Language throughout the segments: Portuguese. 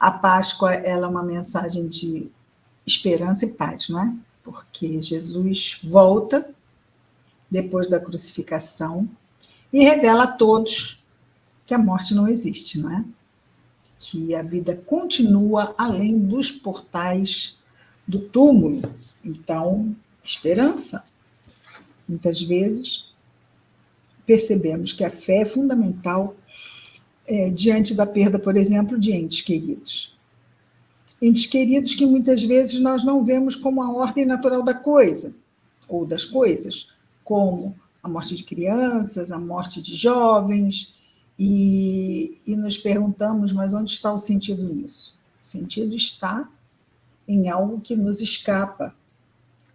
A Páscoa, ela é uma mensagem de esperança e paz, não é? Porque Jesus volta depois da crucificação e revela a todos que a morte não existe, não é? Que a vida continua além dos portais do túmulo. Então, esperança. Muitas vezes percebemos que a fé é fundamental diante da perda, por exemplo, de entes queridos. Entes queridos que muitas vezes nós não vemos como a ordem natural da coisa, ou das coisas, como a morte de crianças, a morte de jovens, e nos perguntamos, mas onde está o sentido nisso? O sentido está em algo que nos escapa,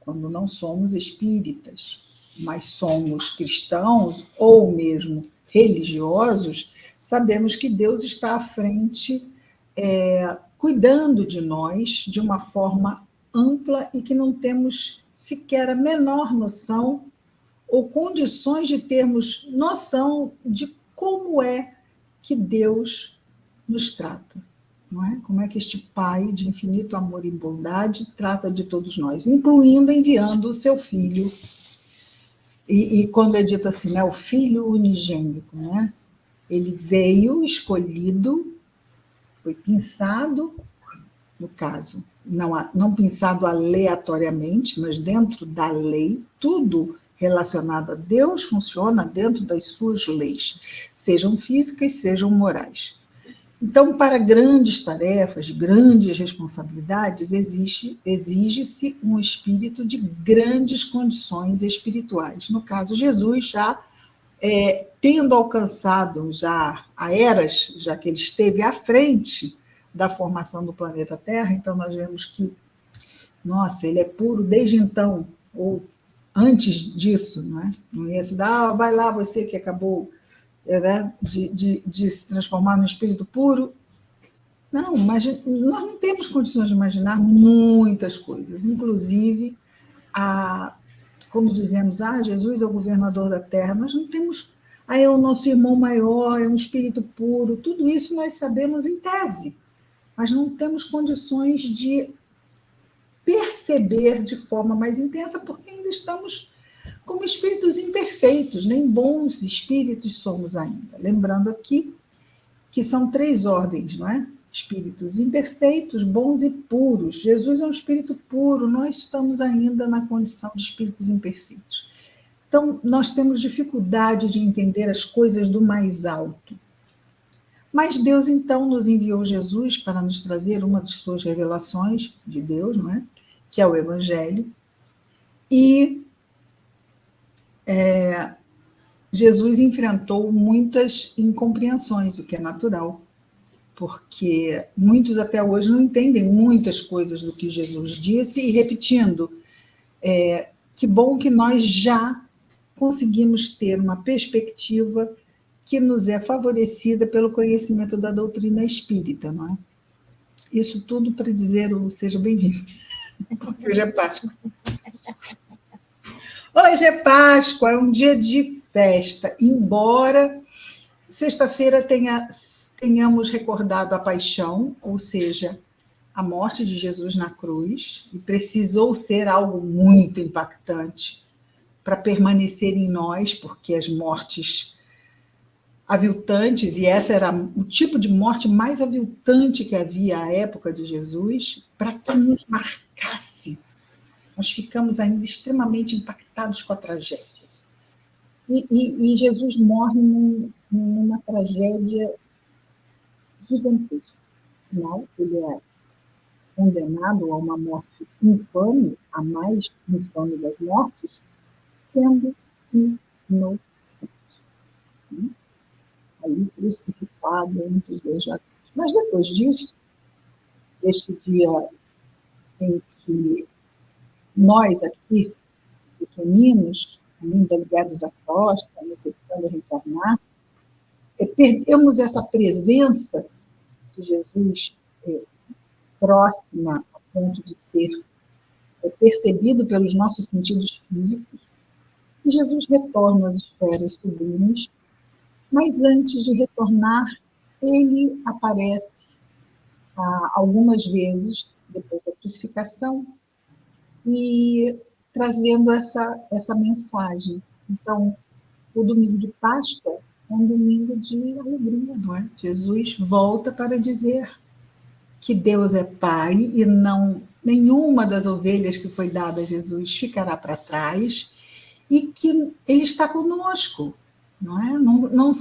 quando não somos espíritas, mas somos cristãos ou mesmo religiosos, sabemos que Deus está à frente, cuidando de nós de uma forma ampla e que não temos sequer a menor noção ou condições de termos noção de como é que Deus nos trata, não é? Como é que este Pai de infinito amor e bondade trata de todos nós, incluindo enviando o seu Filho. E quando é dito assim, né, o Filho unigênito, né? Ele veio escolhido, foi pensado, no caso, não pensado aleatoriamente, mas dentro da lei, tudo relacionado a Deus funciona dentro das suas leis, sejam físicas, sejam morais. Então, para grandes tarefas, grandes responsabilidades, exige-se um espírito de grandes condições espirituais. No caso, Jesus já tendo alcançado já a eras, já que ele esteve à frente da formação do planeta Terra, então nós vemos que, nossa, ele é puro desde então, ou antes disso, não é? Não ia se dar, vai lá você que acabou de se transformar no espírito puro. Não, mas nós não temos condições de imaginar muitas coisas, inclusive, quando dizemos, Jesus é o governador da Terra, nós não temos, é o nosso irmão maior, é um espírito puro, tudo isso nós sabemos em tese, mas não temos condições de perceber de forma mais intensa, porque ainda estamos como espíritos imperfeitos, nem bons espíritos somos ainda. Lembrando aqui que são 3 ordens, não é? Espíritos imperfeitos, bons e puros. Jesus é um espírito puro, nós estamos ainda na condição de espíritos imperfeitos. Então, nós temos dificuldade de entender as coisas do mais alto. Mas Deus, então, nos enviou Jesus para nos trazer uma de suas revelações de Deus, não é? Que é o Evangelho. E Jesus enfrentou muitas incompreensões, o que é natural, porque muitos até hoje não entendem muitas coisas do que Jesus disse, e repetindo, que bom que nós já conseguimos ter uma perspectiva que nos é favorecida pelo conhecimento da doutrina espírita, não é? Isso tudo para dizer seja bem-vindo, porque hoje é Páscoa. Hoje é Páscoa, é um dia de festa, embora sexta-feira tenhamos recordado a paixão, ou seja, a morte de Jesus na cruz, e precisou ser algo muito impactante para permanecer em nós, porque as mortes aviltantes, e essa era o tipo de morte mais aviltante que havia à época de Jesus, para que nos marcasse. Nós ficamos ainda extremamente impactados com a tragédia. E Jesus morre numa tragédia gigantesca. Afinal, ele é condenado a uma morte infame, a mais infame das mortes, sendo inocente. Ali crucificado entre 2 ladrões. Mas depois disso, este dia em que nós aqui, pequeninos, ainda ligados à crosta, necessitando reencarnar, perdemos essa presença de Jesus próxima, a ponto de ser percebido pelos nossos sentidos físicos, e Jesus retorna às esferas sublimes, mas antes de retornar, ele aparece algumas vezes depois da crucificação e trazendo essa mensagem. Então, o domingo de Páscoa é um domingo de alegria, não é? Jesus volta para dizer que Deus é Pai e não nenhuma das ovelhas que foi dada a Jesus ficará para trás e que Ele está conosco, não é?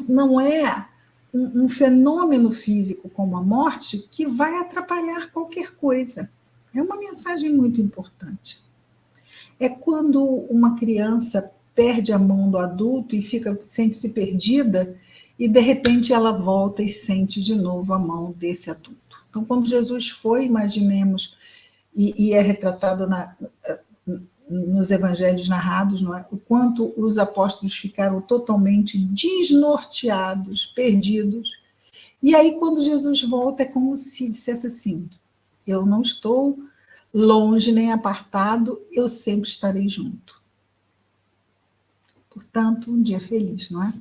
Não é um fenômeno físico como a morte que vai atrapalhar qualquer coisa. É uma mensagem muito importante. É quando uma criança perde a mão do adulto e sente-se perdida, e de repente ela volta e sente de novo a mão desse adulto. Então, quando Jesus foi, imaginemos, e é retratado nos evangelhos narrados, não é? O quanto os apóstolos ficaram totalmente desnorteados, perdidos. E aí, quando Jesus volta, é como se dissesse assim: eu não estou longe nem apartado, eu sempre estarei junto. Portanto, um dia feliz, não é?